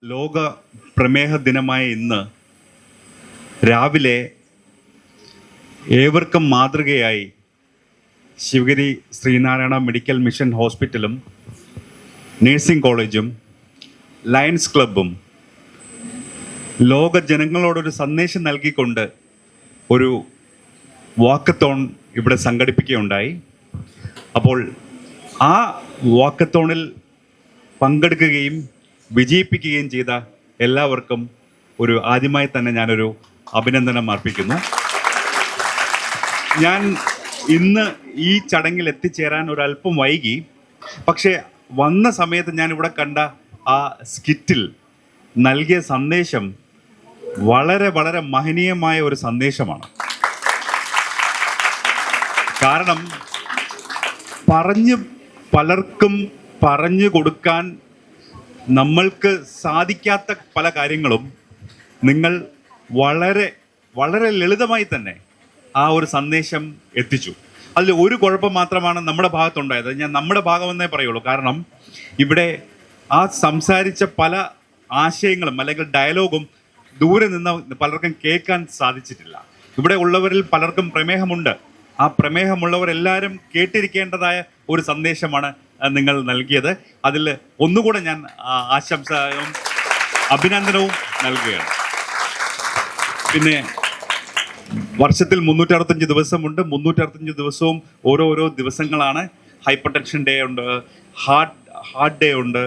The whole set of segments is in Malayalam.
ലോക പ്രമേഹ ദിനമായ ഇന്ന് രാവിലെ ഏവർക്കും മാതൃകയായി ശിവഗിരി ശ്രീനാരായണ മെഡിക്കൽ മിഷൻ ഹോസ്പിറ്റലും നഴ്സിംഗ് കോളേജും ലയൺസ് ക്ലബ്ബും ലോക ജനങ്ങളോടൊരു സന്ദേശം നൽകിക്കൊണ്ട് ഒരു വാക്കത്തോൺ ഇവിടെ സംഘടിപ്പിക്കുകയുണ്ടായി. അപ്പോൾ ആ വാക്കത്തോണിൽ പങ്കെടുക്കുകയും വിജയിപ്പിക്കുകയും ചെയ്ത എല്ലാവർക്കും ആദ്യമായി തന്നെ ഞാനൊരു അഭിനന്ദനം അർപ്പിക്കുന്നു. ഞാൻ ഇന്ന് ഈ ചടങ്ങിൽ എത്തിച്ചേരാൻ ഒരല്പം വൈകി. പക്ഷേ വന്ന സമയത്ത് ഞാൻ ഇവിടെ കണ്ട ആ സ്കിറ്റിൽ നൽകിയ സന്ദേശം വളരെ വളരെ മഹനീയമായ ഒരു സന്ദേശമാണ്. കാരണം പലർക്കും പറഞ്ഞു കൊടുക്കാൻ നമ്മൾക്ക് സാധിക്കാത്ത പല കാര്യങ്ങളും നിങ്ങൾ വളരെ വളരെ ലളിതമായി തന്നെ ആ ഒരു സന്ദേശം എത്തിച്ചു. അതിൽ ഒരു കുഴപ്പം മാത്രമാണ് നമ്മുടെ ഭാഗത്തുണ്ടായത്. ഞാൻ നമ്മുടെ ഭാഗമെന്നേ പറയുള്ളൂ. കാരണം ഇവിടെ ആ സംസാരിച്ച പല ആശയങ്ങളും അല്ലെങ്കിൽ ഡയലോഗും ദൂരെ നിന്ന് പലർക്കും കേൾക്കാൻ സാധിച്ചിട്ടില്ല. ഇവിടെ ഉള്ളവരിൽ പലർക്കും പ്രമേഹമുണ്ട്. ആ പ്രമേഹമുള്ളവരെല്ലാവരും കേട്ടിരിക്കേണ്ടതായ ഒരു സന്ദേശമാണ് നിങ്ങൾ നൽകിയത്. അതിൽ ഒന്നുകൂടെ ഞാൻ ആശംസയും അഭിനന്ദനവും നൽകുകയാണ്. പിന്നെ വർഷത്തിൽ 365 ദിവസമുണ്ട്. 365 ദിവസവും ഓരോ ദിവസങ്ങളാണ്. ഹൈപ്പർ ടെൻഷൻ ഡേ ഉണ്ട്, ഹാർട്ട് ഡേ ഉണ്ട്,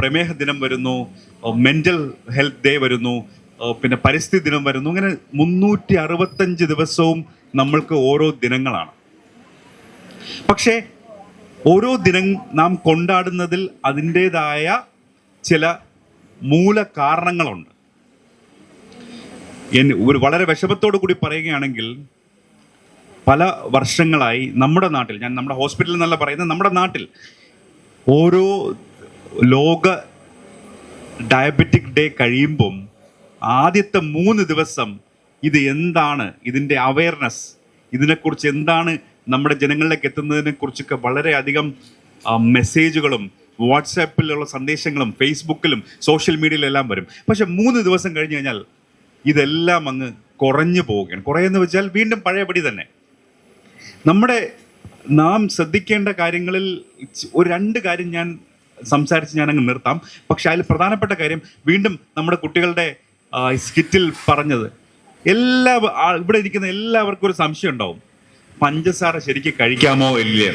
പ്രമേഹ ദിനം വരുന്നു, മെൻ്റൽ ഹെൽത്ത് ഡേ വരുന്നു, പിന്നെ പരിസ്ഥിതി ദിനം വരുന്നു. ഇങ്ങനെ 365 ദിവസവും നമ്മൾക്ക് ഓരോ ദിനങ്ങളാണ്. പക്ഷേ ഓരോ ദിനം നാം കൊണ്ടാടുന്നതിൽ അതിൻ്റേതായ ചില മൂല കാരണങ്ങളുണ്ട്. വളരെ വിഷമത്തോടു കൂടി പറയുകയാണെങ്കിൽ പല വർഷങ്ങളായി നമ്മുടെ നാട്ടിൽ, ഞാൻ നമ്മുടെ ഹോസ്പിറ്റലിൽ എന്നല്ല പറയുന്നത്, നമ്മുടെ നാട്ടിൽ ഓരോ ലോക ഡയബറ്റിക് ഡേ കഴിയുമ്പം ആദ്യത്തെ 3 ദിവസം ഇത് എന്താണ്, ഇതിൻ്റെ അവയർനെസ്, ഇതിനെക്കുറിച്ച് എന്താണ് നമ്മുടെ ജനങ്ങളിലേക്ക് എത്തുന്നതിനെ കുറിച്ചൊക്കെ വളരെയധികം മെസ്സേജുകളും വാട്സാപ്പിലുള്ള സന്ദേശങ്ങളും ഫേസ്ബുക്കിലും സോഷ്യൽ മീഡിയയിലെല്ലാം വരും. പക്ഷെ 3 ദിവസം കഴിഞ്ഞ് കഴിഞ്ഞാൽ ഇതെല്ലാം അങ്ങ് കുറഞ്ഞു പോവുകയാണ്. കുറയെന്ന് വെച്ചാൽ വീണ്ടും പഴയപടി തന്നെ. നാം ശ്രദ്ധിക്കേണ്ട കാര്യങ്ങളിൽ ഒരു 2 കാര്യം ഞാൻ സംസാരിച്ച് ഞാനങ്ങ് നിർത്താം. പക്ഷെ അതിൽ പ്രധാനപ്പെട്ട കാര്യം വീണ്ടും നമ്മുടെ കുട്ടികളുടെ സ്കിറ്റിൽ പറഞ്ഞത്, ഇവിടെ ഇരിക്കുന്ന എല്ലാവർക്കും ഒരു സംശയം ഉണ്ടാവും, പഞ്ചസാര ശരിക്കും കഴിക്കാമോ ഇല്ലേ?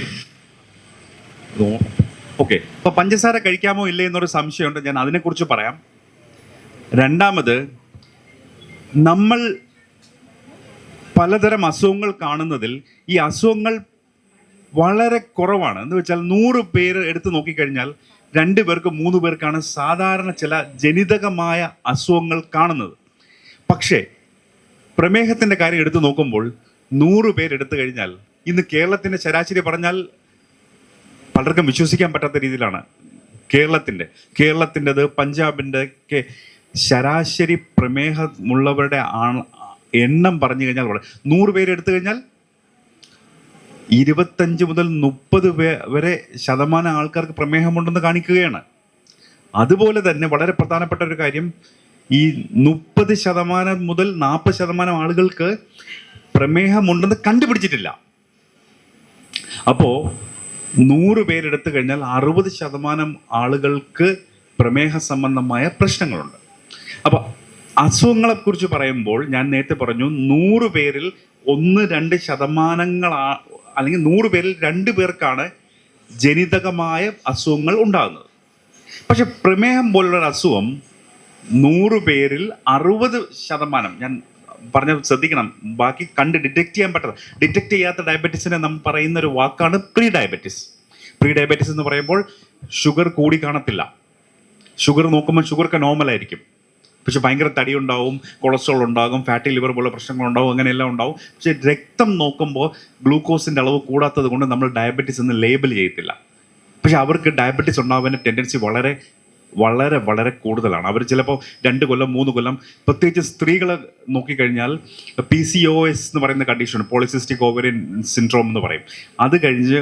ഓക്കെ, അപ്പൊ പഞ്ചസാര കഴിക്കാമോ ഇല്ലേ എന്നൊരു സംശയമുണ്ട്. ഞാൻ അതിനെക്കുറിച്ച് പറയാം. രണ്ടാമത്, നമ്മൾ പലതരം അസുഖങ്ങൾ കാണുന്നതിൽ ഈ അസുഖങ്ങൾ വളരെ കുറവാണ്. എന്ന് വെച്ചാൽ 100 പേര് എടുത്തു നോക്കിക്കഴിഞ്ഞാൽ 2 പേർക്ക് 3 പേർക്കാണ് സാധാരണ ചില ജനിതകമായ അസുഖങ്ങൾ കാണുന്നത്. പക്ഷേ പ്രമേഹത്തിൻ്റെ കാര്യം എടുത്തു നോക്കുമ്പോൾ 100 പേരെടുത്തു കഴിഞ്ഞാൽ ഇന്ന് കേരളത്തിൻ്റെ ശരാശരി പറഞ്ഞാൽ പലർക്കും വിശ്വസിക്കാൻ പറ്റാത്ത രീതിയിലാണ് കേരളത്തിൻ്റെത് പഞ്ചാബിൻ്റെ ഒക്കെ ശരാശരി പ്രമേഹമുള്ളവരുടെ എണ്ണം പറഞ്ഞു കഴിഞ്ഞാൽ 100 പേരെടുത്തു കഴിഞ്ഞാൽ 25 മുതൽ 30 വരെ ശതമാനം ആൾക്കാർക്ക് പ്രമേഹമുണ്ടെന്ന് കാണിക്കുകയാണ്. അതുപോലെ തന്നെ വളരെ പ്രധാനപ്പെട്ട ഒരു കാര്യം, ഈ 30% മുതൽ 40% ആളുകൾക്ക് പ്രമേഹമുണ്ടെന്ന് കണ്ടുപിടിച്ചിട്ടില്ല. അപ്പോൾ 100 പേരെടുത്തു കഴിഞ്ഞാൽ 60% ആളുകൾക്ക് പ്രമേഹ സംബന്ധമായ പ്രശ്നങ്ങളുണ്ട്. അപ്പോൾ അസുഖങ്ങളെക്കുറിച്ച് പറയുമ്പോൾ ഞാൻ നേരത്തെ പറഞ്ഞു, 100 പേരിൽ 1-2 ശതമാനങ്ങളാ, അല്ലെങ്കിൽ 100 പേരിൽ 2 പേർക്കാണ് ജനിതകമായ അസുഖങ്ങൾ ഉണ്ടാകുന്നത്. പക്ഷെ പ്രമേഹം പോലുള്ളൊരു അസുഖം 100 പേരിൽ 60%, ഞാൻ പറഞ്ഞത് ശ്രദ്ധിക്കണം, ബാക്കി ഡിറ്റക്ട് ചെയ്യാത്ത ഡയബറ്റീസിനെ നമ്മൾ പറയുന്ന ഒരു വാക്കാണ് പ്രീ ഡയബറ്റീസ് എന്ന് പറയുമ്പോൾ ഷുഗർ കൂടി കാണത്തില്ല. ഷുഗർ നോക്കുമ്പോൾ ഷുഗറൊക്കെ നോർമലായിരിക്കും. പക്ഷെ ഭയങ്കര തടി ഉണ്ടാവും, കൊളസ്ട്രോൾ ഉണ്ടാകും, ഫാറ്റി ലിവർ പോലെ പ്രശ്നങ്ങളുണ്ടാവും, അങ്ങനെയെല്ലാം ഉണ്ടാവും. പക്ഷെ രക്തം നോക്കുമ്പോൾ ഗ്ലൂക്കോസിൻ്റെ അളവ് കൂടാത്തത് കൊണ്ട് നമ്മൾ ഡയബറ്റീസ് എന്ന് ലേബൽ ചെയ്യത്തില്ല. പക്ഷെ അവർക്ക് ഡയബറ്റീസ് ഉണ്ടാവാൻ ടെൻഡൻസി വളരെ വളരെ വളരെ കൂടുതലാണ്. അവർ ചിലപ്പോൾ 2 കൊല്ലം 3 കൊല്ലം, പ്രത്യേകിച്ച് സ്ത്രീകളെ നോക്കിക്കഴിഞ്ഞാൽ PCOS എന്ന് പറയുന്ന കണ്ടീഷൻ, പോളിസിസ്റ്റിക് ഓവറിയൻ സിൻഡ്രോം എന്ന് പറയും. അത് കഴിഞ്ഞ്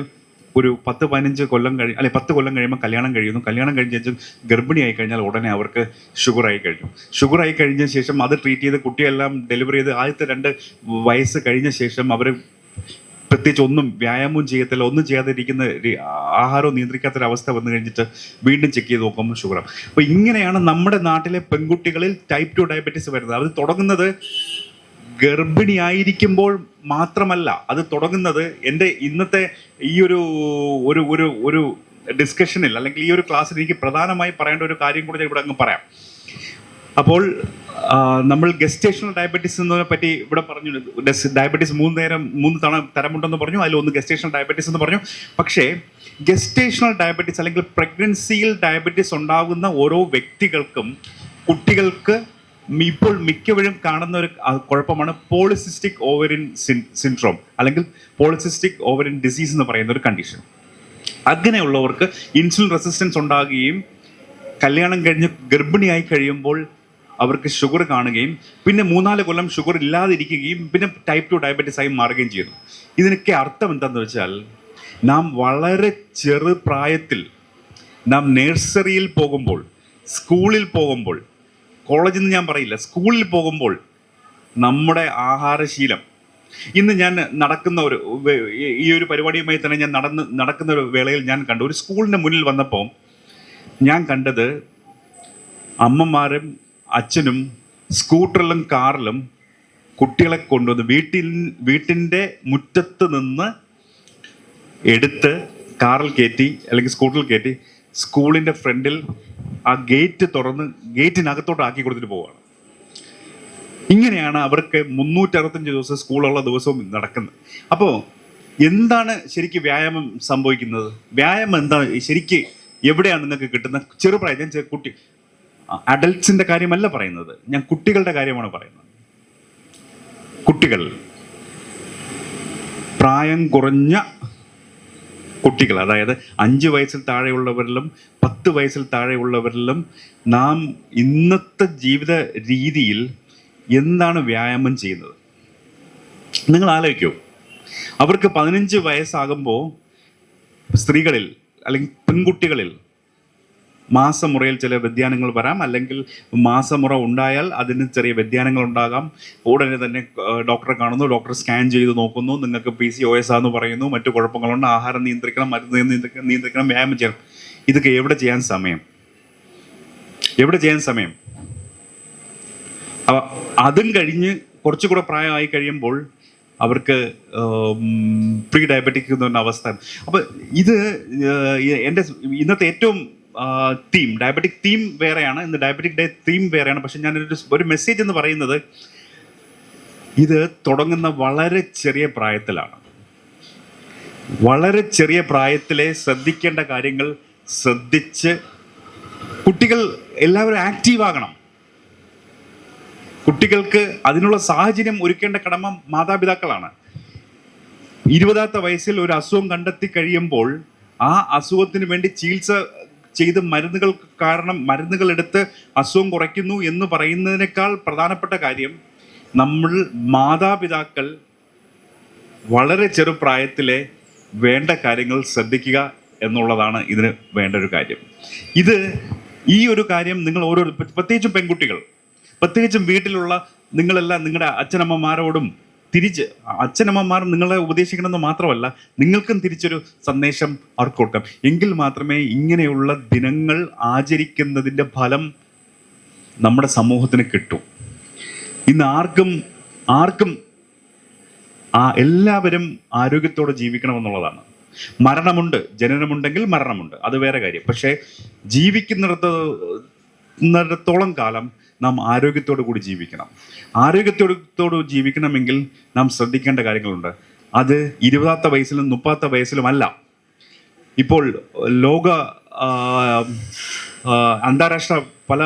ഒരു 10-15 കൊല്ലം അല്ലെ 10 കൊല്ലം കഴിയുമ്പോൾ കല്യാണം കഴിയുന്നു. കല്യാണം കഴിഞ്ഞ ശേഷം ഗർഭിണിയായി കഴിഞ്ഞാൽ ഉടനെ അവർക്ക് ഷുഗറായി കഴിഞ്ഞു. ഷുഗറായി കഴിഞ്ഞ ശേഷം അത് ട്രീറ്റ് ചെയ്ത് കുട്ടിയെല്ലാം ഡെലിവറി ചെയ്ത് ആദ്യത്തെ 2 വയസ്സ് കഴിഞ്ഞ ശേഷം അവർ പ്രത്യേകിച്ച് ഒന്നും വ്യായാമവും ചെയ്യത്തില്ല, ഒന്നും ചെയ്യാതിരിക്കുന്ന ആഹാരവും നിയന്ത്രിക്കാത്തൊരവസ്ഥ വന്നു കഴിഞ്ഞിട്ട് വീണ്ടും ചെക്ക് ചെയ്ത് നോക്കുമ്പോൾ ഷുഗറാണ്. അപ്പോൾ ഇങ്ങനെയാണ് നമ്മുടെ നാട്ടിലെ പെൺകുട്ടികളിൽ ടൈപ്പ് 2 ഡയബറ്റീസ് വരുന്നത്. അത് തുടങ്ങുന്നത് ഗർഭിണിയായിരിക്കുമ്പോൾ മാത്രമല്ല, അത് തുടങ്ങുന്നത് എൻ്റെ ഇന്നത്തെ ഈ ഒരു ഒരു ഒരു ഒരു ഡിസ്കഷനിൽ അല്ലെങ്കിൽ ഈ ഒരു ക്ലാസ്സിൽ എനിക്ക് പ്രധാനമായി പറയേണ്ട ഒരു കാര്യം കൂടി ഞാൻ ഇവിടെ അങ്ങ് പറയാം. അപ്പോൾ നമ്മൾ ഗസ്റ്റേഷണൽ ഡയബറ്റീസ് എന്നതിനെ പറ്റി ഇവിടെ പറഞ്ഞു. ഡയബറ്റീസ് 3 തരമുണ്ടെന്ന് പറഞ്ഞു. അതിലൊന്ന് ഗസ്റ്റേഷണൽ ഡയബറ്റീസ് എന്ന് പറഞ്ഞു. പക്ഷേ ഗസ്റ്റേഷണൽ ഡയബറ്റീസ് അല്ലെങ്കിൽ പ്രഗ്നൻസിയിൽ ഡയബറ്റീസ് ഉണ്ടാകുന്ന ഓരോ വ്യക്തികൾക്കും, കുട്ടികൾക്ക് ഇപ്പോൾ മിക്കവരും കാണുന്ന ഒരു കുഴപ്പമാണ് പോളിസിസ്റ്റിക് ഓവറിൻ സിൻഡ്രോം അല്ലെങ്കിൽ പോളിസിസ്റ്റിക് ഓവറിൻ ഡിസീസ് എന്ന് പറയുന്ന ഒരു കണ്ടീഷൻ. അങ്ങനെയുള്ളവർക്ക് ഇൻസുലിൻ റെസിസ്റ്റൻസ് ഉണ്ടാകുകയും കല്യാണം കഴിഞ്ഞ് ഗർഭിണിയായി കഴിയുമ്പോൾ അവർക്ക് ഷുഗർ കാണുകയും പിന്നെ 3-4 കൊല്ലം ഷുഗർ ഇല്ലാതിരിക്കുകയും പിന്നെ ടൈപ്പ് 2 ഡയബറ്റീസ് ആയി മാറുകയും ചെയ്യുന്നു. ഇതിനൊക്കെ അർത്ഥം എന്താണെന്ന് വെച്ചാൽ, നാം വളരെ ചെറുപ്രായത്തിൽ, നാം നഴ്സറിയിൽ പോകുമ്പോൾ, സ്കൂളിൽ പോകുമ്പോൾ, കോളേജിൽ നിന്ന് ഞാൻ പറയില്ല, സ്കൂളിൽ പോകുമ്പോൾ നമ്മുടെ ആഹാരശീലം, ഇന്ന് ഞാൻ നടക്കുന്ന ഈ ഒരു പരിപാടിയുമായി തന്നെ ഞാൻ നടക്കുന്ന ഒരു വേളയിൽ ഞാൻ കണ്ടു, ഒരു സ്കൂളിൻ്റെ മുന്നിൽ വന്നപ്പോൾ ഞാൻ കണ്ടത് അമ്മമാരും അച്ഛനും സ്കൂട്ടറിലും കാറിലും കുട്ടികളെ കൊണ്ടുവന്ന് വീട്ടിൻ്റെ മുറ്റത്ത് നിന്ന് എടുത്ത് കാറിൽ കയറ്റി അല്ലെങ്കിൽ സ്കൂട്ടറിൽ കയറ്റി സ്കൂളിൻ്റെ ഫ്രണ്ടിൽ ആ ഗേറ്റ് തുറന്ന് ഗേറ്റിനകത്തോട്ട് ആക്കി കൊടുത്തിട്ട് പോവുകയാണ്. ഇങ്ങനെയാണ് അവർക്ക് 365 ദിവസം സ്കൂളുള്ള ദിവസവും നടക്കുന്നത്. അപ്പോൾ എന്താണ് ശരിക്കും വ്യായാമം സംഭവിക്കുന്നത്? വ്യായാമം എന്താണ് ശരിക്ക് എവിടെയാണ് നിങ്ങൾക്ക് കിട്ടുന്ന? ചെറുപ്രായം, ഞാൻ കുട്ടി അഡൽട്ട്സിന്റെ കാര്യമല്ല പറയുന്നത്, ഞാൻ കുട്ടികളുടെ കാര്യമാണ് പറയുന്നത്. കുട്ടികൾ, പ്രായം കുറഞ്ഞ കുട്ടികൾ, അതായത് 5 വയസ്സിൽ താഴെയുള്ളവരിലും 10 വയസ്സിൽ താഴെയുള്ളവരിലും നാം ഇന്നത്തെ ജീവിത രീതിയിൽ എന്താണ് വ്യായാമം ചെയ്യുന്നത്? നിങ്ങൾ ആലോചിക്കൂ. അവർക്ക് 15 വയസ്സാകുമ്പോൾ സ്ത്രീകളിൽ അല്ലെങ്കിൽ പെൺകുട്ടികളിൽ മാസമുറയിൽ ചില വ്യതിയാനങ്ങൾ വരാം, അല്ലെങ്കിൽ മാസമുറ ഉണ്ടായാൽ അതിന് ചെറിയ വ്യതിയാനങ്ങൾ ഉണ്ടാകാം. ഉടനെ തന്നെ ഡോക്ടറെ കാണുന്നു, ഡോക്ടർ സ്കാൻ ചെയ്ത് നോക്കുന്നു, നിങ്ങൾക്ക് PCOS ആണെന്ന് പറയുന്നു, മറ്റു കുഴപ്പങ്ങളുണ്ട്, ആഹാരം നിയന്ത്രിക്കണം, മരുന്ന് നിയന്ത്രിക്കണം, വ്യായാമം ചെയ്യണം. ഇതൊക്കെ എവിടെ ചെയ്യാൻ സമയം? അതും കഴിഞ്ഞ് കുറച്ചുകൂടെ പ്രായമായി കഴിയുമ്പോൾ അവർക്ക് പ്രീ ഡയബറ്റിക് എന്ന് പറഞ്ഞ അവസ്ഥ. അപ്പോൾ ഇത് എൻ്റെ ഇന്നത്തെ ഏറ്റവും ഡയബറ്റിക് തീം വേറെയാണ്, ഇന്ന് ഡയബറ്റിക് ഡേ തീം വേറെയാണ്. പക്ഷെ ഞാനൊരു മെസ്സേജ് എന്ന് പറയുന്നത്, ഇത് തുടങ്ങുന്ന വളരെ ചെറിയ പ്രായത്തിലാണ്. വളരെ ചെറിയ പ്രായത്തിലെ ശ്രദ്ധിക്കേണ്ട കാര്യങ്ങൾ ശ്രദ്ധിച്ച് കുട്ടികൾ എല്ലാവരും ആക്റ്റീവ് ആകണം. കുട്ടികൾക്ക് അതിനുള്ള സാഹചര്യം ഒരുക്കേണ്ട കടമ മാതാപിതാക്കളാണ്. 20ാമത്തെ വയസ്സിൽ ഒരു അസുഖം കണ്ടെത്തി കഴിയുമ്പോൾ ആ അസുഖത്തിന് വേണ്ടി ചികിത്സ ചെയ്ത് മരുന്നുകൾ എടുത്ത് അസുഖം കുറയ്ക്കുന്നു എന്ന് പറയുന്നതിനേക്കാൾ പ്രധാനപ്പെട്ട കാര്യം, നമ്മൾ മാതാപിതാക്കൾ വളരെ ചെറുപ്രായത്തിലെ വേണ്ട കാര്യങ്ങൾ ശ്രദ്ധിക്കുക എന്നുള്ളതാണ് ഇതിന് വേണ്ട ഒരു കാര്യം. ഈ ഒരു കാര്യം നിങ്ങൾ പ്രത്യേകിച്ചും പെൺകുട്ടികൾ, പ്രത്യേകിച്ചും വീട്ടിലുള്ള നിങ്ങളെല്ലാം നിങ്ങളുടെ അച്ഛനമ്മമാരോടും തിരിച്ച്, അച്ഛനമ്മമാർ നിങ്ങളെ ഉപദേശിക്കണമെന്ന് മാത്രമല്ല, നിങ്ങൾക്കും തിരിച്ചൊരു സന്ദേശം അവർക്ക് കൊടുക്കാം. എങ്കിൽ മാത്രമേ ഇങ്ങനെയുള്ള ദിനങ്ങൾ ആചരിക്കുന്നതിൻ്റെ ഫലം നമ്മുടെ സമൂഹത്തിന് കിട്ടും. ഇന്ന് ആർക്കും എല്ലാവരും ആരോഗ്യത്തോടെ ജീവിക്കണമെന്നുള്ളതാണ്. മരണമുണ്ട്, ജനനമുണ്ടെങ്കിൽ മരണമുണ്ട്, അത് വേറെ കാര്യം. പക്ഷേ ജീവിക്കുന്നിടത്തോളം കാലം നാം ആരോഗ്യത്തോടു കൂടി ജീവിക്കണം. ആരോഗ്യത്തോടു ജീവിക്കണമെങ്കിൽ നാം ശ്രദ്ധിക്കേണ്ട കാര്യങ്ങളുണ്ട്. അത് 20ാമത്തെ വയസ്സിലും 30ാമത്തെ വയസ്സിലും അല്ല. ഇപ്പോൾ അന്താരാഷ്ട്ര പല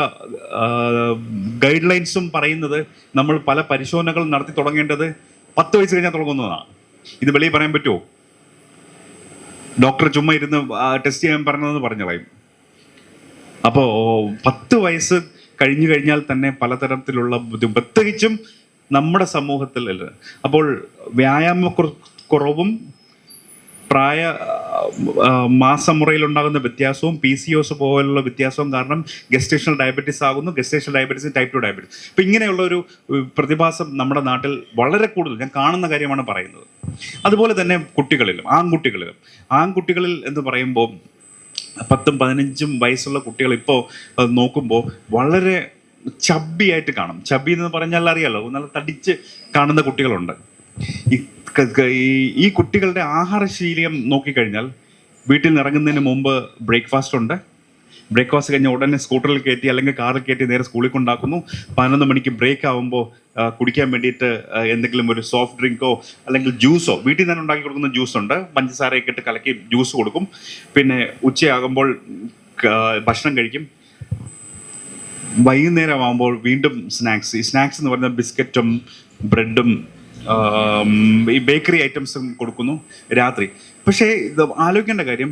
ഗൈഡ് ലൈൻസും പറയുന്നത് നമ്മൾ പല പരിശോധനകൾ നടത്തി തുടങ്ങേണ്ടത് 10 വയസ്സ് കഴിഞ്ഞാൽ തുടങ്ങുന്നതാണ്. ഇത് വെളിയിൽ പറയാൻ പറ്റുമോ? ഡോക്ടർ ചുമ്മാ ഇരുന്ന് ടെസ്റ്റ് ചെയ്യാൻ പറഞ്ഞതെന്ന് പറഞ്ഞു കളയും. അപ്പോൾ 10 വയസ്സ് കഴിഞ്ഞു കഴിഞ്ഞാൽ തന്നെ പലതരത്തിലുള്ള ബുദ്ധിമുട്ട്, പ്രത്യേകിച്ചും നമ്മുടെ സമൂഹത്തിൽ. അപ്പോൾ വ്യായാമക്കുറവും മാസമുറയിൽ ഉണ്ടാകുന്ന വ്യത്യാസവും PCOS പോലുള്ള വ്യത്യാസവും കാരണം ഗസ്റ്റേഷണൽ ഡയബറ്റീസ് ആകുന്നു. Gestational diabetes type 2 diabetes. ഇപ്പം ഇങ്ങനെയുള്ള ഒരു പ്രതിഭാസം നമ്മുടെ നാട്ടിൽ വളരെ കൂടുതൽ ഞാൻ കാണുന്ന കാര്യമാണ് പറയുന്നത്. അതുപോലെ തന്നെ ആൺകുട്ടികളിൽ എന്ന് പറയുമ്പോൾ 10-15 വയസ്സുള്ള കുട്ടികൾ ഇപ്പോൾ നോക്കുമ്പോൾ വളരെ ചബ്ബിയായിട്ട് കാണും. ചബ്ബി എന്ന് പറഞ്ഞാൽ അറിയാലോ, നല്ല തടിച്ച് കാണുന്ന കുട്ടികളുണ്ട്. ഈ കുട്ടികളുടെ ആഹാരശീലം നോക്കിക്കഴിഞ്ഞാൽ വീട്ടിൽ നിന്ന് ഇറങ്ങുന്നതിന് മുമ്പ് ബ്രേക്ക്ഫാസ്റ്റ് ഉണ്ട്. ബ്രേക്ക്ഫാസ്റ്റ് കഴിഞ്ഞ് ഉടനെ സ്കൂട്ടറിൽ കയറ്റി അല്ലെങ്കിൽ കാറിൽ കയറ്റി നേരെ സ്കൂളിൽ കൊണ്ടാക്കുന്നു. 11 മണിക്ക് ബ്രേക്ക് ആകുമ്പോൾ കുടിക്കാൻ വേണ്ടിയിട്ട് എന്തെങ്കിലും ഒരു സോഫ്റ്റ് ഡ്രിങ്കോ അല്ലെങ്കിൽ ജ്യൂസോ, വീട്ടിൽ നിന്ന് ഉണ്ടാക്കി കൊടുക്കുന്ന ജ്യൂസ് ഉണ്ട്, പഞ്ചസാരയൊക്കെ ഇട്ട് കലക്കി ജ്യൂസ് കൊടുക്കും. പിന്നെ ഉച്ചയാകുമ്പോൾ ഭക്ഷണം കഴിക്കും. വൈകുന്നേരം ആകുമ്പോൾ വീണ്ടും സ്നാക്സ്. ഈ സ്നാക്സ് എന്ന് പറഞ്ഞാൽ ബിസ്ക്കറ്റും ബ്രെഡും ഈ ബേക്കറി ഐറ്റംസും കൊടുക്കുന്നു രാത്രി. പക്ഷേ ഇത് ആലോചിക്കേണ്ട കാര്യം,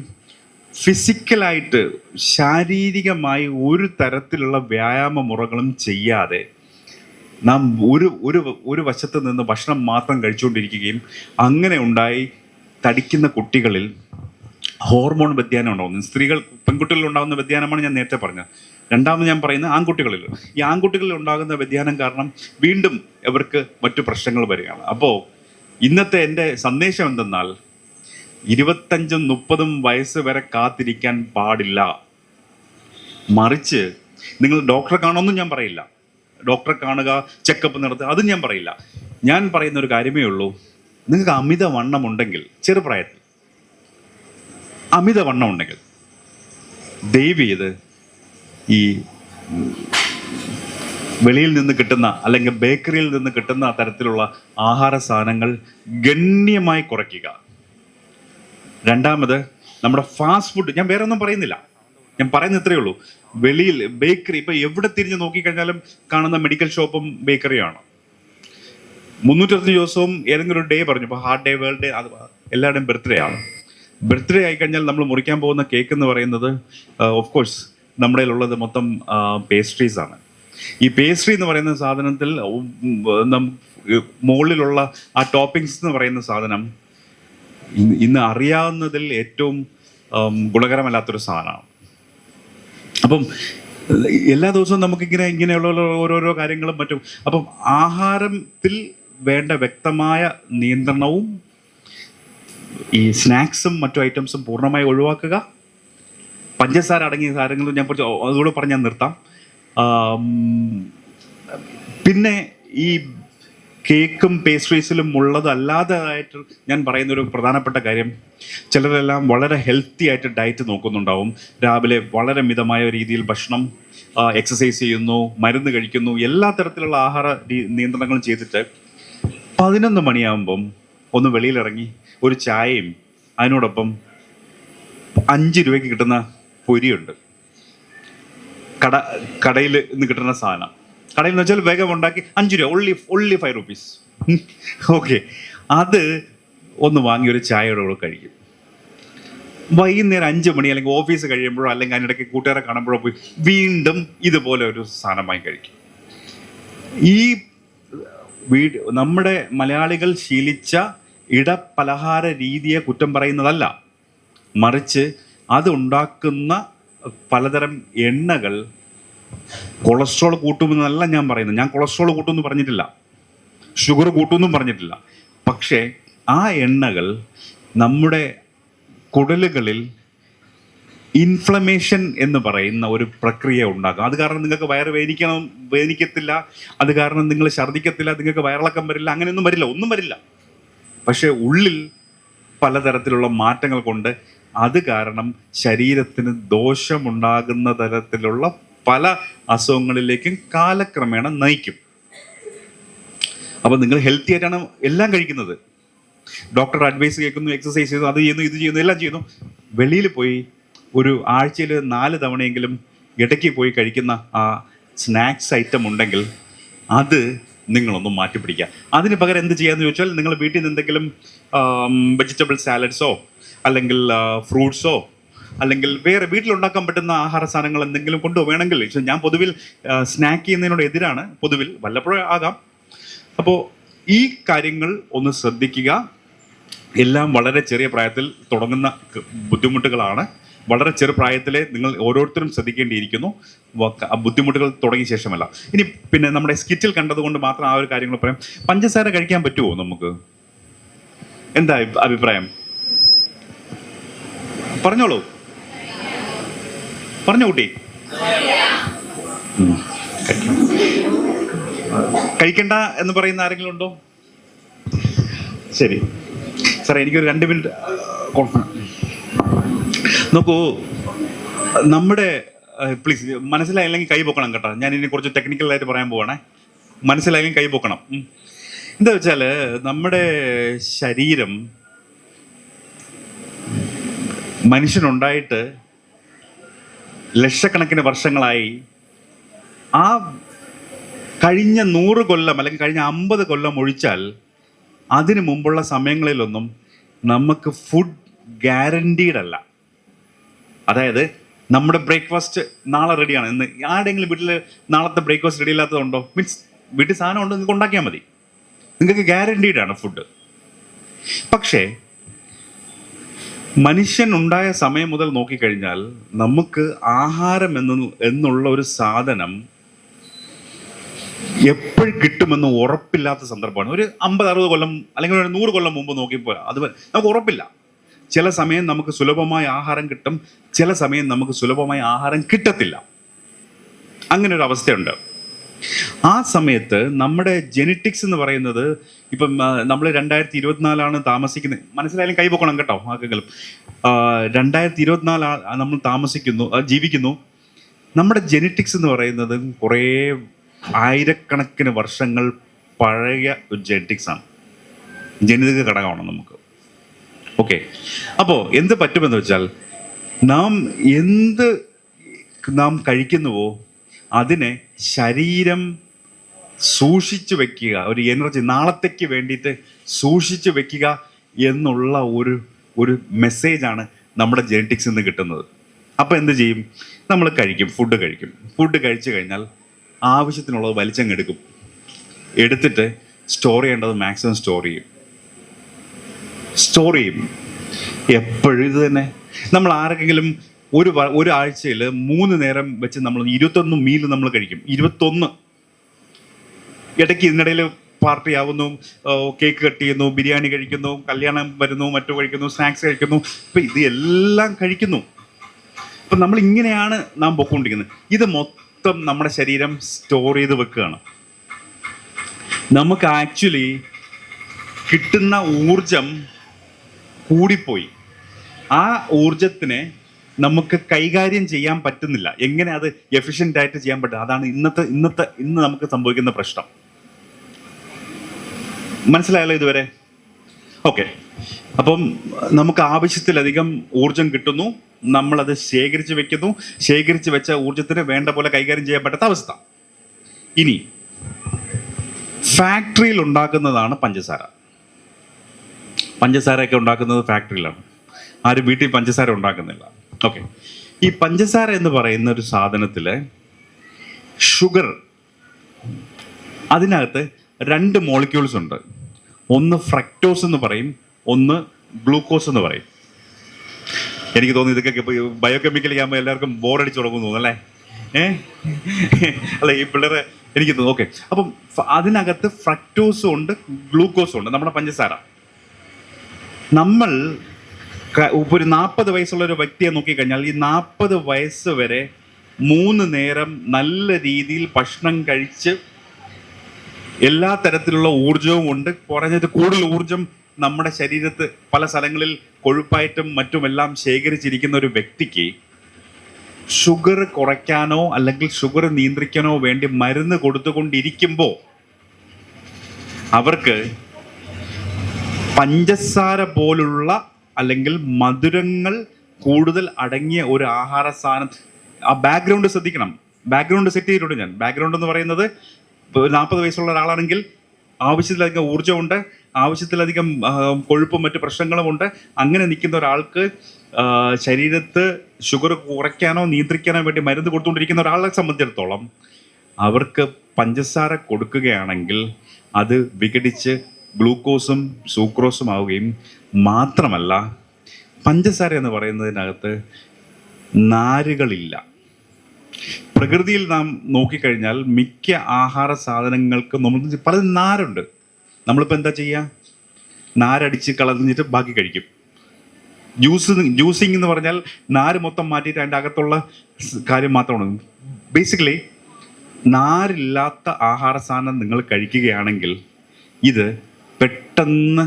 ഫിസിക്കലായിട്ട് ശാരീരികമായി ഒരു തരത്തിലുള്ള വ്യായാമ മുറകളും ചെയ്യാതെ നാം ഒരു വശത്ത് നിന്ന് ഭക്ഷണം മാത്രം കഴിച്ചുകൊണ്ടിരിക്കുകയും അങ്ങനെ ഉണ്ടായി തടിക്കുന്ന കുട്ടികളിൽ ഹോർമോൺ വ്യതിയാനം ഉണ്ടാകുന്നു. പെൺകുട്ടികളിൽ ഉണ്ടാകുന്ന വ്യതിയാനമാണ് ഞാൻ നേരത്തെ പറഞ്ഞത്. രണ്ടാമത് ഞാൻ പറയുന്നത് ആൺകുട്ടികളിൽ. ഈ ആൺകുട്ടികളിൽ ഉണ്ടാകുന്ന വ്യതിയാനം കാരണം വീണ്ടും ഇവർക്ക് മറ്റു പ്രശ്നങ്ങൾ വരികയാണ്. അപ്പോൾ ഇന്നത്തെ എൻ്റെ സന്ദേശം എന്തെന്നാൽ 25-30 വയസ്സ് വരെ കാത്തിരിക്കാൻ പാടില്ല. മറിച്ച് നിങ്ങൾ ഡോക്ടറെ കാണുമെന്നും ഞാൻ പറയില്ല, ഡോക്ടറെ കാണുക, ചെക്കപ്പ് നടത്തുക, അതും ഞാൻ പറയില്ല. ഞാൻ പറയുന്ന ഒരു കാര്യമേ ഉള്ളൂ, നിങ്ങൾക്ക് അമിതവണ്ണം ഉണ്ടെങ്കിൽ, ചെറുപ്രായത്തിൽ അമിതവണ്ണം ഉണ്ടെങ്കിൽ ദയവ് ചെയ്ത് ഈ വെളിയിൽ നിന്ന് കിട്ടുന്ന അല്ലെങ്കിൽ ബേക്കറിയിൽ നിന്ന് കിട്ടുന്ന തരത്തിലുള്ള ആഹാര സാധനങ്ങൾ ഗണ്യമായി കുറയ്ക്കുക. രണ്ടാമത് നമ്മുടെ ഫാസ്റ്റ് ഫുഡ്, ഞാൻ വേറെ ഒന്നും പറയുന്നില്ല, ഞാൻ പറയുന്നത് ഇത്രയേ ഉള്ളൂ. വെളിയിൽ ബേക്കറി, ഇപ്പം എവിടെ തിരിഞ്ഞ് നോക്കിക്കഴിഞ്ഞാലും കാണുന്ന മെഡിക്കൽ ഷോപ്പും ബേക്കറിയാണ്. 365 ദിവസവും ഏതെങ്കിലും ഒരു ഡേ പറഞ്ഞു, ഇപ്പോൾ ഹാർട്ട് ഡേ, വേൾഡ് ഡേ, അത് എല്ലാവരുടെയും ബർത്ത്ഡേ ആണ്. ബർത്ത്ഡേ ആയിക്കഴിഞ്ഞാൽ നമ്മൾ മുറിക്കാൻ പോകുന്ന കേക്ക് എന്ന് പറയുന്നത് ഓഫ് കോഴ്സ് നമ്മുടെ ഉള്ളത് മൊത്തം പേസ്ട്രീസ് ആണ്. ഈ പേസ്ട്രി എന്ന് പറയുന്ന സാധനത്തിൽ മുകളിലുള്ള ആ ടോപ്പിങ്സ് എന്ന് പറയുന്ന സാധനം ഇന്ന് അറിയാവുന്നതിൽ ഏറ്റവും ഗുണകരമല്ലാത്തൊരു സാധനമാണ്. അപ്പം എല്ലാ ദിവസവും ഇങ്ങനെയുള്ള ഓരോരോ കാര്യങ്ങളും മറ്റും. അപ്പം ആഹാരത്തിൽ വേണ്ട വ്യക്തമായ നിയന്ത്രണവും ഈ സ്നാക്സും മറ്റു ഐറ്റംസും പൂർണ്ണമായി ഒഴിവാക്കുക. പഞ്ചസാര അടങ്ങിയ സാധനങ്ങൾ ഞാൻ അതുകൂടെ പറഞ്ഞ് ഞാൻ നിർത്താം. പിന്നെ ഈ കേക്കും പേസ്ട്രീസിലും ഉള്ളതല്ലാതായിട്ട് ഞാൻ പറയുന്നൊരു പ്രധാനപ്പെട്ട കാര്യം, ചിലരെല്ലാം വളരെ ഹെൽത്തി ആയിട്ട് ഡയറ്റ് നോക്കുന്നുണ്ടാവും. രാവിലെ വളരെ മിതമായ രീതിയിൽ ഭക്ഷണം, എക്സസൈസ് ചെയ്യുന്നു, മരുന്ന് കഴിക്കുന്നു, എല്ലാ തരത്തിലുള്ള ആഹാര നിയന്ത്രണങ്ങളും ചെയ്തിട്ട് 11 മണിയാകുമ്പം ഒന്ന് വെളിയിലിറങ്ങി ഒരു ചായയും അതിനോടൊപ്പം 5 രൂപയ്ക്ക് കിട്ടുന്ന പൊരിയുണ്ട്, കടയിൽ നിന്ന് കിട്ടുന്ന സാധനം. കടയിൽ നിന്ന് വെച്ചാൽ വേഗം ഉണ്ടാക്കി 5 രൂപ, only 5 rupees. ഓക്കെ, അത് ഒന്ന് വാങ്ങി ഒരു ചായയുടെ കൂടെ കഴിക്കും. വൈകുന്നേരം 5 മണി അല്ലെങ്കിൽ ഓഫീസ് കഴിയുമ്പോഴോ അല്ലെങ്കിൽ അതിനിടയ്ക്ക് കൂട്ടുകാരെ കാണുമ്പോഴോ പോയി വീണ്ടും ഇതുപോലെ ഒരു സാധനമായി കഴിക്കും. ഈ നമ്മുടെ മലയാളികൾ ശീലിച്ച ഇടപലഹാര രീതിയെ കുറ്റം പറയുന്നതല്ല, മറിച്ച് അത് ഉണ്ടാക്കുന്ന പലതരം എണ്ണകൾ കൊളസ്ട്രോൾ കൂട്ടുമെന്നല്ല ഞാൻ പറയുന്നത്. ഞാൻ കൊളസ്ട്രോൾ കൂട്ടുമെന്ന് പറഞ്ഞിട്ടില്ല, ഷുഗർ കൂട്ടുമെന്നും പറഞ്ഞിട്ടില്ല. പക്ഷേ ആ എണ്ണകൾ നമ്മുടെ കുടലുകളിൽ ഇൻഫ്ലമേഷൻ എന്ന് പറയുന്ന ഒരു പ്രക്രിയ ഉണ്ടാക്കും. അത് കാരണം നിങ്ങൾക്ക് വയറ് വേദനിക്കത്തില്ല, അത് കാരണം നിങ്ങൾ ഛർദ്ദിക്കത്തില്ല, നിങ്ങൾക്ക് വയറിളക്കം വരില്ല, അങ്ങനെയൊന്നും വരില്ല, ഒന്നും വരില്ല. പക്ഷേ ഉള്ളിൽ പലതരത്തിലുള്ള മാറ്റങ്ങൾ കൊണ്ട് അത് കാരണം ശരീരത്തിന് ദോഷമുണ്ടാകുന്ന തരത്തിലുള്ള പല അസുഖങ്ങളിലേക്കും കാലക്രമേണ നയിക്കും. അപ്പം നിങ്ങൾ ഹെൽത്തി ആയിട്ടാണ് എല്ലാം കഴിക്കുന്നത്, ഡോക്ടർ അഡ്വൈസ് കേൾക്കുന്നു, എക്സസൈസ് ചെയ്യുന്നു, അത് ചെയ്യുന്നു, ഇത് ചെയ്യുന്നു, എല്ലാം ചെയ്യുന്നു. വെളിയിൽ പോയി ഒരു ആഴ്ചയിൽ 4 തവണയെങ്കിലും ഇടയ്ക്ക് പോയി കഴിക്കുന്ന ആ സ്നാക്സ് ഐറ്റം ഉണ്ടെങ്കിൽ അത് നിങ്ങളൊന്ന് മാറ്റിപ്പിടിക്കുക. അതിന് പകരം എന്ത് ചെയ്യാന്ന് ചോദിച്ചാൽ, നിങ്ങൾ വീട്ടിൽ നിന്ന് എന്തെങ്കിലും വെജിറ്റബിൾ സാലഡ്സോ അല്ലെങ്കിൽ ഫ്രൂട്ട്സോ അല്ലെങ്കിൽ വേറെ വീട്ടിലുണ്ടാക്കാൻ പറ്റുന്ന ആഹാര സാധനങ്ങൾ എന്തെങ്കിലും കൊണ്ടുപോകണമെങ്കിൽ, ഞാൻ പൊതുവിൽ സ്നാക്ക് ചെയ്യുന്നതിനോട് എതിരാണ്, പൊതുവിൽ വല്ലപ്പോഴും ആകാം. അപ്പോൾ ഈ കാര്യങ്ങൾ ഒന്ന് ശ്രദ്ധിക്കുക. എല്ലാം വളരെ ചെറിയ പ്രായത്തിൽ തുടങ്ങുന്ന ബുദ്ധിമുട്ടുകളാണ്. വളരെ ചെറുപ്രായത്തിലെ നിങ്ങൾ ഓരോരുത്തരും ശ്രദ്ധിക്കേണ്ടിയിരിക്കുന്നു. ബുദ്ധിമുട്ടുകൾ തുടങ്ങിയ ശേഷമല്ല. ഇനി പിന്നെ നമ്മുടെ സ്കിറ്റിൽ കണ്ടതുകൊണ്ട് മാത്രം ആ ഒരു കാര്യങ്ങൾ പറയാം. പഞ്ചസാര കഴിക്കാൻ പറ്റുമോ നമുക്ക്? എന്താ അഭിപ്രായം? പറഞ്ഞോളൂ, പറഞ്ഞോ കുട്ടി. കഴിക്കണ്ട എന്ന് പറയുന്ന ആരെങ്കിലും ഉണ്ടോ? ശരി സാറേ, എനിക്കൊരു 2 മിനിറ്റ് നോക്കൂ. നമ്മുടെ പ്ലീസ്, മനസ്സിലായില്ലെങ്കിൽ കൈ പൊക്കണം കേട്ടോ. ഞാൻ ഇനി കുറച്ച് ടെക്നിക്കലായിട്ട് പറയാൻ പോവാണേ. മനസ്സിലായെങ്കിൽ കൈ പൊക്കണം. എന്താ വെച്ചാൽ നമ്മുടെ ശരീരം മനുഷ്യനുണ്ടായിട്ട് ലക്ഷക്കണക്കിന് വർഷങ്ങളായി. ആ കഴിഞ്ഞ 100 കൊല്ലം അല്ലെങ്കിൽ കഴിഞ്ഞ 50 കൊല്ലം ഒഴിച്ചാൽ അതിനു മുമ്പുള്ള സമയങ്ങളിലൊന്നും നമുക്ക് ഫുഡ് ഗ്യാരണ്ടീഡ് അല്ല. അതായത് നമ്മുടെ ബ്രേക്ക്ഫാസ്റ്റ് നാളെ റെഡിയാണ്. ഇന്ന് ആരുടെയെങ്കിലും വീട്ടിൽ നാളത്തെ ബ്രേക്ക്ഫാസ്റ്റ് റെഡി ഇല്ലാത്തതുണ്ടോ? മീൻസ് വീട്ടിൽ സാധനം ഉണ്ട്, നിങ്ങൾക്ക് ഉണ്ടാക്കിയാൽ മതി. നിങ്ങൾക്ക് ഗ്യാരണ്ടീഡാണ് ഫുഡ്. പക്ഷേ മനുഷ്യൻ ഉണ്ടായ സമയം മുതൽ നോക്കിക്കഴിഞ്ഞാൽ നമുക്ക് ആഹാരം എന്നുള്ള ഒരു സാധനം എപ്പോഴും കിട്ടുമെന്ന് ഉറപ്പില്ലാത്ത സന്ദർഭമാണ്. ഒരു 50-60 കൊല്ലം അല്ലെങ്കിൽ ഒരു 100 കൊല്ലം മുമ്പ് നോക്കിയപ്പോൾ അത് നമുക്ക് ഉറപ്പില്ല. ചില സമയം നമുക്ക് സുലഭമായ ആഹാരം കിട്ടും, ചില സമയം നമുക്ക് സുലഭമായ ആഹാരം കിട്ടത്തില്ല. അങ്ങനെ ഒരു അവസ്ഥയുണ്ട്. ആ സമയത്ത് നമ്മുടെ ജെനറ്റിക്സ് എന്ന് പറയുന്നത്, ഇപ്പം നമ്മൾ 2024 താമസിക്കുന്നത്. മനസ്സിലായാലും കൈ പൊക്കണം കേട്ടോ ആർക്കെങ്കിലും. 2024 നമ്മൾ ജീവിക്കുന്നു. നമ്മുടെ ജെനറ്റിക്സ് എന്ന് പറയുന്നത് കുറേ ആയിരക്കണക്കിന് വർഷങ്ങൾ പഴയ ഒരു ജെനറ്റിക്സ് ആണ്, ജനിതക ഘടകമാണ് നമുക്ക്. ഓക്കെ, അപ്പോൾ എന്ത് പറ്റുമെന്ന് വെച്ചാൽ നാം കഴിക്കുന്നുവോ അതിനെ ശരീരം സൂക്ഷിച്ചു വെക്കുക, ഒരു എനർജി നാളത്തേക്ക് വേണ്ടിയിട്ട് സൂക്ഷിച്ചു വെക്കുക എന്നുള്ള ഒരു മെസ്സേജാണ് നമ്മുടെ ജെനറ്റിക്സിൽ നിന്ന് കിട്ടുന്നത്. അപ്പോൾ എന്ത് ചെയ്യും? നമ്മൾ ഫുഡ് കഴിച്ചു കഴിഞ്ഞാൽ ആവശ്യത്തിനുള്ളത് വലിച്ചങ്ങെടുക്കും. എടുത്തിട്ട് സ്റ്റോർ ചെയ്യേണ്ടത് മാക്സിമം സ്റ്റോർ ചെയ്യും. എപ്പോഴും ഇത് തന്നെ. നമ്മൾ ആർക്കെങ്കിലും ഒരു ആഴ്ചയിൽ 3 നേരം വെച്ച് നമ്മൾ 21 മീൽ നമ്മൾ കഴിക്കും. 21. ഇടയ്ക്ക് ഇതിനിടയിൽ പാർട്ടി ആവുന്നു, കേക്ക് കട്ട് ചെയ്യുന്നു, ബിരിയാണി കഴിക്കുന്നു, കല്യാണം വരുന്നു, മറ്റു കഴിക്കുന്നു, സ്നാക്സ് കഴിക്കുന്നു. ഇപ്പം ഇത് എല്ലാം കഴിക്കുന്നു. അപ്പം നമ്മൾ ഇങ്ങനെയാണ് നാം പൊക്കോണ്ടിരിക്കുന്നത്. ഇത് മൊത്തം നമ്മുടെ ശരീരം സ്റ്റോർ ചെയ്ത് വെക്കുകയാണ്. നമുക്ക് ആക്ച്വലി കിട്ടുന്ന ഊർജം കൂടിപ്പോയി. ആ ഊർജത്തിനെ നമുക്ക് കൈകാര്യം ചെയ്യാൻ പറ്റുന്നില്ല. എങ്ങനെ അത് എഫിഷ്യൻ്റ് ആയിട്ട് ചെയ്യാൻ പറ്റും? അതാണ് ഇന്ന് നമുക്ക് സംഭവിക്കുന്ന പ്രശ്നം. മനസ്സിലായല്ലോ ഇതുവരെ? ഓക്കെ, അപ്പം നമുക്ക് ആവശ്യത്തിലധികം ഊർജം കിട്ടുന്നു, നമ്മളത് ശേഖരിച്ച് വെക്കുന്നു. ശേഖരിച്ച് വെച്ച ഊർജത്തിന് വേണ്ട പോലെ കൈകാര്യം ചെയ്യാൻ പറ്റാത്ത അവസ്ഥ. ഇനി ഫാക്ടറിയിൽ ഉണ്ടാക്കുന്നതാണ് പഞ്ചസാരയൊക്കെ ഉണ്ടാക്കുന്നത് ഫാക്ടറിയിലാണ്. ആരും വീട്ടിൽ പഞ്ചസാര ഉണ്ടാക്കുന്നില്ല. ഓക്കെ, ഈ പഞ്ചസാര എന്ന് പറയുന്ന ഒരു സാധനത്തില് ഷുഗർ, അതിനകത്ത് 2 മോളിക്യൂൾസ് ഉണ്ട്. ഒന്ന് ഫ്രക്ടോസ് എന്ന് പറയും, ഒന്ന് ഗ്ലൂക്കോസ് എന്ന് പറയും. എനിക്ക് തോന്നുന്നു ഇതൊക്കെ ബയോകെമിക്കലി ആകുമ്പോൾ എല്ലാവർക്കും ബോറടിച്ച് തുടങ്ങുന്നു അല്ലേ? അല്ല, ഈ പിള്ളേരെ എനിക്ക് തോന്നുന്നു. ഓക്കെ, അപ്പം അതിനകത്ത് ഫ്രക്ടോസും ഉണ്ട്, ഗ്ലൂക്കോസും ഉണ്ട്. നമ്മുടെ പഞ്ചസാര, നമ്മൾ ഇപ്പോൾ ഒരു 40 വയസ്സുള്ള ഒരു വ്യക്തിയെ നോക്കിക്കഴിഞ്ഞാൽ ഈ 40 വയസ്സ് വരെ 3 നേരം നല്ല രീതിയിൽ ഭക്ഷണം കഴിച്ച് എല്ലാ തരത്തിലുള്ള ഊർജവും ഉണ്ട്. കുറഞ്ഞത് കൂടുതൽ ഊർജം നമ്മുടെ ശരീരത്ത് പല സ്ഥലങ്ങളിൽ കൊഴുപ്പായിട്ടും മറ്റുമെല്ലാം ശേഖരിച്ചിരിക്കുന്ന ഒരു വ്യക്തിക്ക് ഷുഗർ കുറയ്ക്കാനോ അല്ലെങ്കിൽ ഷുഗർ നിയന്ത്രിക്കാനോ വേണ്ടി മരുന്ന് കൊടുത്തുകൊണ്ടിരിക്കുമ്പോൾ അവർക്ക് പഞ്ചസാര പോലുള്ള അല്ലെങ്കിൽ മധുരങ്ങൾ കൂടുതൽ അടങ്ങിയ ഒരു ആഹാര സാധനം. ആ ബാക്ക്ഗ്രൗണ്ട് ശ്രദ്ധിക്കണം. ബാക്ക്ഗ്രൗണ്ട് സെറ്റ് ചെയ്തിട്ടുണ്ട് ഞാൻ. ബാക്ക്ഗ്രൗണ്ട് എന്ന് പറയുന്നത് 40 വയസ്സുള്ള ഒരാളാണെങ്കിൽ ആവശ്യത്തിലധികം ഊർജ്ജമുണ്ട്, ആവശ്യത്തിലധികം കൊഴുപ്പും മറ്റു പ്രശ്നങ്ങളും ഉണ്ട്. അങ്ങനെ നിൽക്കുന്ന ഒരാൾക്ക് ശരീരത്ത് ഷുഗർ കുറയ്ക്കാനോ നിയന്ത്രിക്കാനോ വേണ്ടി മരുന്ന് കൊടുത്തുകൊണ്ടിരിക്കുന്ന ഒരാളെ സംബന്ധിച്ചിടത്തോളം അവർക്ക് പഞ്ചസാര കൊടുക്കുകയാണെങ്കിൽ അത് വിഘടിച്ച് ഗ്ലൂക്കോസും സൂക്രോസും ആവുകയും മാത്രമല്ല, പഞ്ചസാര എന്ന് പറയുന്നതിനകത്ത് നാരുകളില്ല. പ്രകൃതിയിൽ നാം നോക്കിക്കഴിഞ്ഞാൽ മിക്ക ആഹാര സാധനങ്ങൾക്കും നമ്മൾ പല നാരുണ്ട്. നമ്മളിപ്പോൾ എന്താ ചെയ്യുക? നാരടിച്ച് കളഞ്ഞിട്ട് ബാക്കി കഴിക്കും. ജ്യൂസിങ് എന്ന് പറഞ്ഞാൽ നാര് മൊത്തം മാറ്റിയിട്ട് അതിൻ്റെ അകത്തുള്ള കാര്യം മാത്രമാണ്. ബേസിക്കലി നാരില്ലാത്ത ആഹാര സാധനം നിങ്ങൾ കഴിക്കുകയാണെങ്കിൽ ഇത് പെട്ടെന്ന്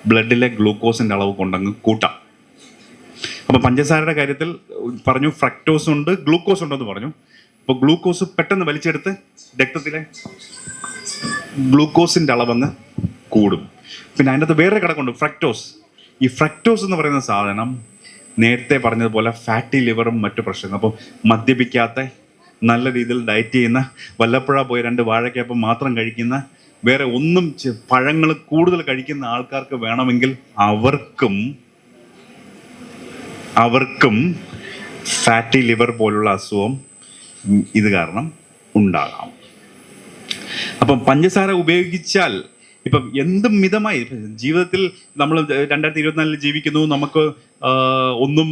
ബ്ലഡിലെ ഗ്ലൂക്കോസിൻ്റെ അളവ് കൊണ്ടങ്ങ് കൂട്ടാം. അപ്പോൾ പഞ്ചസാരയുടെ കാര്യത്തിൽ പറഞ്ഞു, ഫ്രക്ടോസ് ഉണ്ട്, ഗ്ലൂക്കോസ് ഉണ്ടെന്ന് പറഞ്ഞു. അപ്പോൾ ഗ്ലൂക്കോസ് പെട്ടെന്ന് വലിച്ചെടുത്ത് രക്തത്തിലെ ഗ്ലൂക്കോസിൻ്റെ അളവങ്ങ് കൂടും. പിന്നെ അതിൻ്റെ അകത്ത് വേറെ കിടക്കുന്നുണ്ട്, ഫ്രക്ടോസ്. ഈ ഫ്രക്ടോസ് എന്ന് പറയുന്ന സാധനം നേരത്തെ പറഞ്ഞതുപോലെ ഫാറ്റി ലിവറും മറ്റു പ്രശ്നങ്ങളും. അപ്പോൾ മദ്യപിക്കാത്ത, നല്ല രീതിയിൽ ഡയറ്റ് ചെയ്യുന്ന, വല്ലപ്പുഴ പോയി 2 വാഴക്കപ്പം മാത്രം കഴിക്കുന്ന, വേറെ ഒന്നും പഴങ്ങൾ കൂടുതൽ കഴിക്കുന്ന ആൾക്കാർക്ക് വേണമെങ്കിൽ അവർക്കും ഫാറ്റി ലിവർ പോലുള്ള അസുഖം ഇത് കാരണം ഉണ്ടാകാം. അപ്പം പഞ്ചസാര ഉപയോഗിച്ചാൽ ഇപ്പം എന്തും മിതമായി ജീവിതത്തിൽ നമ്മൾ 2024 ജീവിക്കുന്നു. നമുക്ക് ഒന്നും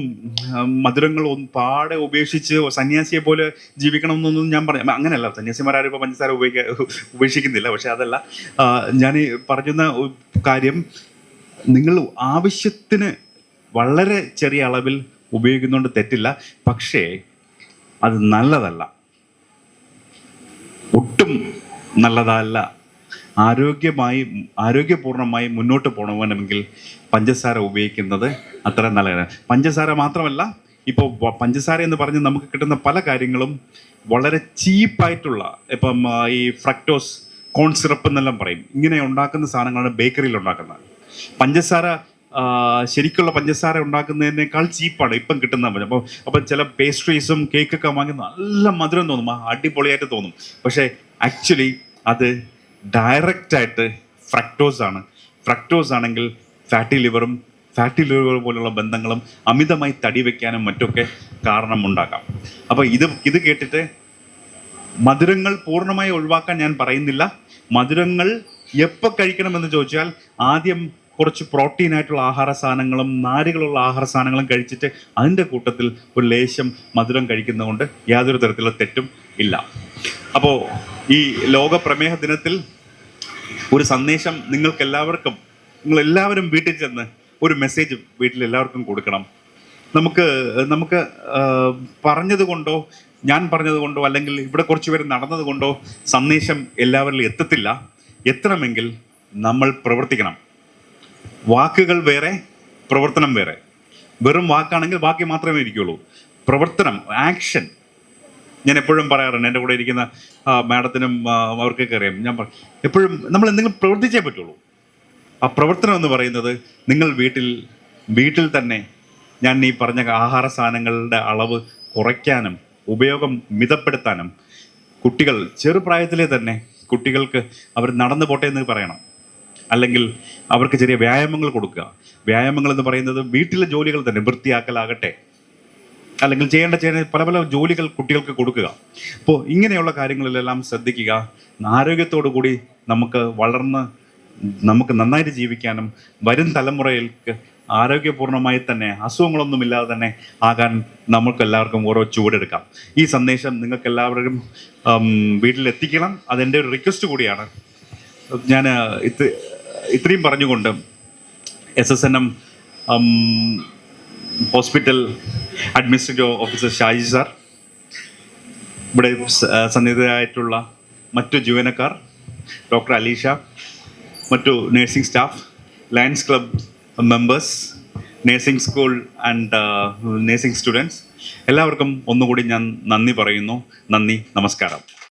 മധുരങ്ങൾ പാടെ ഉപേക്ഷിച്ച് സന്യാസിയെ പോലെ ജീവിക്കണം എന്നൊന്നും ഞാൻ പറഞ്ഞു. അങ്ങനെയല്ല, സന്യാസിമാരും ഇപ്പോൾ പഞ്ചസാര ഉപേക്ഷിക്കുന്നില്ല. പക്ഷെ അതല്ല ഞാൻ പറയുന്ന കാര്യം. നിങ്ങൾ ആവശ്യത്തിന് വളരെ ചെറിയ അളവിൽ ഉപയോഗിക്കുന്നുണ്ട്, തെറ്റില്ല. പക്ഷേ അത് നല്ലതല്ല, ഒട്ടും നല്ലതല്ല. ആരോഗ്യപൂർണമായി മുന്നോട്ട് പോകണമെങ്കിൽ പഞ്ചസാര ഉപയോഗിക്കുന്നത് അത്ര നല്ലതാണ്. പഞ്ചസാര മാത്രമല്ല, ഇപ്പോൾ പഞ്ചസാര എന്ന് പറഞ്ഞ് നമുക്ക് കിട്ടുന്ന പല കാര്യങ്ങളും വളരെ ചീപ്പായിട്ടുള്ള, ഇപ്പം ഈ ഫ്രക്ടോസ്, കോൺ സിറപ്പ് എന്നെല്ലാം പറയും, ഇങ്ങനെ ഉണ്ടാക്കുന്ന സാധനങ്ങളാണ് ബേക്കറിയിൽ ഉണ്ടാക്കുന്നത്. പഞ്ചസാര ശരിക്കുള്ള പഞ്ചസാര ഉണ്ടാക്കുന്നതിനേക്കാൾ ചീപ്പാണ് ഇപ്പം കിട്ടുന്നത്. അപ്പോൾ ചില പേസ്ട്രീസും കേക്കൊക്കെ വാങ്ങി നല്ല മധുരം തോന്നും, അടിപൊളിയായിട്ട് തോന്നും. പക്ഷേ ആക്ച്വലി അത് ഡയറക്റ്റായിട്ട് ഫ്രക്ടോസ് ആണെങ്കിൽ ഫാറ്റി ലിവർ പോലുള്ള ബന്ധങ്ങളും അമിതമായി തടി വയ്ക്കാനും മറ്റൊക്കെ കാരണമുണ്ടാക്കാം. അപ്പോൾ ഇത് കേട്ടിട്ട് മധുരങ്ങൾ പൂർണ്ണമായി ഒഴിവാക്കാൻ ഞാൻ പറയുന്നില്ല. മധുരങ്ങൾ എപ്പോൾ കഴിക്കണമെന്ന് ചോദിച്ചാൽ ആദ്യം കുറച്ച് പ്രോട്ടീനായിട്ടുള്ള ആഹാര സാധനങ്ങളും നാരുകളുള്ള ആഹാര സാധനങ്ങളും കഴിച്ചിട്ട് അതിൻ്റെ കൂട്ടത്തിൽ ഒരു ലേശം മധുരം കഴിക്കുന്നതുകൊണ്ട് യാതൊരു തരത്തിലുള്ള തെറ്റും ഇല്ല. അപ്പോൾ ഈ ലോക പ്രമേഹ ദിനത്തിൽ ഒരു സന്ദേശം നിങ്ങളെല്ലാവരും വീട്ടിൽ ചെന്ന് ഒരു മെസ്സേജ് വീട്ടിലെല്ലാവർക്കും കൊടുക്കണം. നമുക്ക് പറഞ്ഞതുകൊണ്ടോ ഞാൻ പറഞ്ഞതുകൊണ്ടോ അല്ലെങ്കിൽ ഇവിടെ കുറച്ച് പേര് നടന്നതുകൊണ്ടോ സന്ദേശം എല്ലാവരിലും എത്തത്തില്ല. എത്തണമെങ്കിൽ നമ്മൾ പ്രവർത്തിക്കണം. വാക്കുകൾ വേറെ, പ്രവർത്തനം വേറെ. വെറും വാക്കാണെങ്കിൽ ബാക്കി മാത്രമേ ഇരിക്കുള്ളൂ. പ്രവർത്തനം, ആക്ഷൻ. ഞാൻ എപ്പോഴും പറയാറുണ്ട്, എൻ്റെ കൂടെ ഇരിക്കുന്ന മാഡത്തിനും അവർക്കൊക്കെ അറിയാം, ഞാൻ എപ്പോഴും നമ്മൾ എന്തെങ്കിലും പ്രവർത്തിച്ചേ പറ്റുള്ളൂ. ആ പ്രവർത്തനം എന്ന് പറയുന്നത് നിങ്ങൾ വീട്ടിൽ തന്നെ ഞാൻ ഈ പറഞ്ഞ ആഹാര സാധനങ്ങളുടെ അളവ് കുറയ്ക്കാനും ഉപയോഗം മിതപ്പെടുത്താനും, കുട്ടികൾ ചെറുപ്രായത്തിലെ തന്നെ കുട്ടികൾക്ക് അവർ നടന്നു പോട്ടെ എന്ന് പറയണം. അല്ലെങ്കിൽ അവർക്ക് ചെറിയ വ്യായാമങ്ങൾ കൊടുക്കുക. വ്യായാമങ്ങൾ എന്ന് പറയുന്നത് വീട്ടിലെ ജോലികൾ തന്നെ, വൃത്തിയാക്കലാകട്ടെ, അല്ലെങ്കിൽ ചെയ്യേണ്ട പല ജോലികൾ കുട്ടികൾക്ക് കൊടുക്കുക. അപ്പോൾ ഇങ്ങനെയുള്ള കാര്യങ്ങളിലെല്ലാം ശ്രദ്ധിക്കുക. ആരോഗ്യത്തോടു കൂടി നമുക്ക് നന്നായിട്ട് ജീവിക്കാനും വരും തലമുറയിലേക്ക് ആരോഗ്യപൂർണമായി തന്നെ അസുഖങ്ങളൊന്നുമില്ലാതെ തന്നെ ആകാൻ നമുക്കെല്ലാവർക്കും ഓരോ ചുവടെടുക്കാം. ഈ സന്ദേശം നിങ്ങൾക്കെല്ലാവരും വീട്ടിലെത്തിക്കണം. അതെൻ്റെ ഒരു റിക്വസ്റ്റ് കൂടിയാണ്. ഞാൻ ഇത്രയും പറഞ്ഞുകൊണ്ട് SSNM hospital administrative officer Shaji sir, ഇവിടെ സന്നിഹിതരായിട്ടുള്ള മറ്റു ജീവനക്കാർ, ഡോക്ടർ അലീഷ, മറ്റു nursing staff, lions club members, nursing school and nursing students, എല്ലാവർക്കും ഒന്നുകൂടി ഞാൻ നന്ദി പറയുന്നു. നന്ദി, നമസ്കാരം.